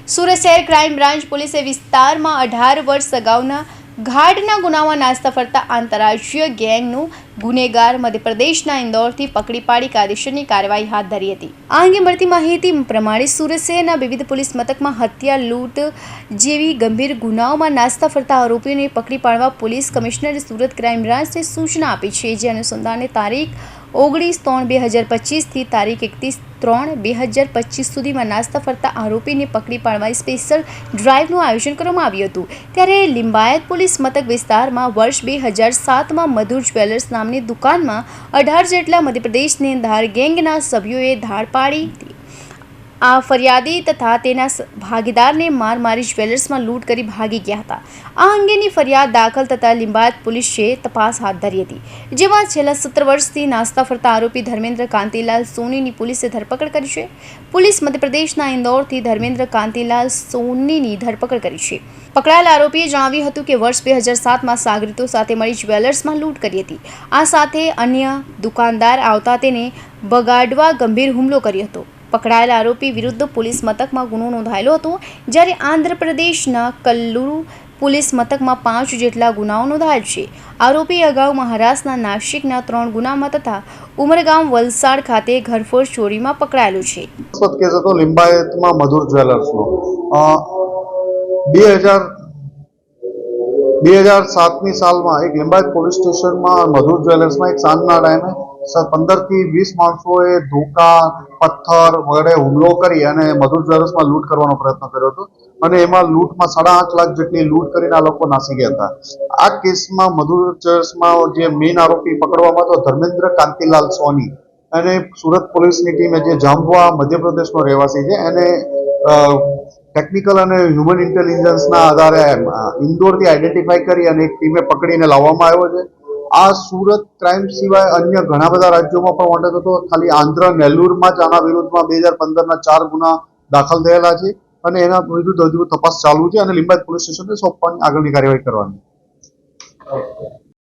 સુરત શહેર crime branch પોલીસે વિસ્તારમાં 18 વર્ષ અગાઉના ઘાટના ગુનામાં નાસ્તા ફરતા આંતરરાષ્ટ્રીય ગેંગનું ગુનેગાર મધ્યપ્રદેશના ઇન્દોરથી પકડી પાડી કાયદેસરની કાર્યવાહી હાથ ધરી હતી। આ અંગે મળતી માહિતી પ્રમાણે સુરત શહેરના વિવિધ પોલીસ મથકમાં હત્યા, લૂંટ જેવી ગંભીર ગુનાઓમાં નાસ્તા ફરતા આરોપીઓને પકડી પાડવા પોલીસ કમિશનરે સુરત ક્રાઇમ બ્રાન્ચને સૂચના આપી છે। જે અનુસંધાને તારીખ 19/3/2025 થી તારીખ 31/3/2025 સુધીમાં નાસ્તા ફરતા આરોપીને પકડી પાડવાની સ્પેશિયલ ડ્રાઇવનું આયોજન કરવામાં આવ્યું હતું। ત્યારે લિંબાયત પોલીસ મથક વિસ્તારમાં વર્ષ 2007માં મધુર જ્વેલર્સ નામની દુકાનમાં 18 જેટલા મધ્યપ્રદેશની ધાર ગેંગના સભ્યોએ ધાડ પાડી હતી। આ ફરિયાદી તથા તેના ભાગીદારને માર મારી જ્વેલર્સમાં લૂંટ કરી ભાગી ગયા હતા। આ અંગેની ફરિયાદ દાખલ થતાં લિંબાયત પોલીસે તપાસ હાથ ધરી હતી, જેમાં છેલ્લા 17 વર્ષથી નાસ્તા ફરતા આરોપી ધર્મેન્દ્ર કાંતિલાલ સોનીની પોલીસે ધરપકડ કરી છે। પોલીસ મધ્યપ્રદેશના ઇન્દોરથી ધર્મેન્દ્ર કાંતિલાલ સોનીની ધરપકડ કરી છે। પકડાયેલ આરોપીએ જણાવ્યું હતું કે વર્ષ 2007માં સાગરીતો સાથે મળી જ્વેલર્સમાં લૂંટ કરી હતી। આ સાથે અન્ય દુકાનદાર આવતા તેને બગાડવા ગંભીર હુમલો કર્યો હતો। પકડાયેલ આરોપી વિરુદ્ધ પોલીસ મથકમાં ગુનો નોંધાયેલો હતો, જ્યારે આંધ્રપ્રદેશના કલ્લુરુ પોલીસ મથકમાં 5 જેટલા ગુનાઓ નોંધાયેલ છે। આરોપી અગાઉ મહારાષ્ટ્રના નાસિકના 3 ગુનામાં તથા ઉમરગામ, વલસાડ ખાતે ઘરફોડ ચોરીમાં પકડાયેલો છે। કેસ હતો લિંબાયતમાં મધુર જ્વેલર્સનો 2007ની સાલમાં એક લિંબાયત પોલીસ સ્ટેશનમાં મધુર જ્વેલર્સમાં એક સાંજના ટાઈમે 15 થી 20 માણસોએ ધોકા, પથ્થર વગેરે હુમલો કરી અને મધુર જ્વેલર્સમાં લૂંટ કરવાનો પ્રયત્ન કર્યો હતો અને એમાં લૂંટમાં 8.5 લાખ જેટલી લૂંટ કરીને આ લોકો નાસી ગયા હતા। આ કેસમાં મધુર જ્વેલર્સમાં જે મેઇન આરોપી પકડવામાં હતો ધર્મેન્દ્ર કાંતિલાલ સોની, અને સુરત પોલીસની ટીમે જે જાંબુઆ મધ્યપ્રદેશનો રહેવાસી છે એને ટેકનિકલ અને હ્યુમન ઇન્ટેલિજન્સના આધારે ઇન્દોરથી આઈડેન્ટિફાઈ કરી અને એક ટીમે પકડીને લાવવામાં આવ્યો છે। આ સુરત ક્રાઇમ સિવાય અન્ય ઘણા બધા રાજ્યોમાં પણ વોન્ટેડ હતો। ખાલી આંધ્ર નેલ્લુરમાં જ આના વિરુદ્ધમાં 2015ના 4 ગુના દાખલ થયેલા છે અને એના વિરુદ્ધ હજુ તપાસ ચાલુ છે અને લિંબાયત પોલીસ સ્ટેશનને સોંપવાની આગળની કાર્યવાહી કરવાની।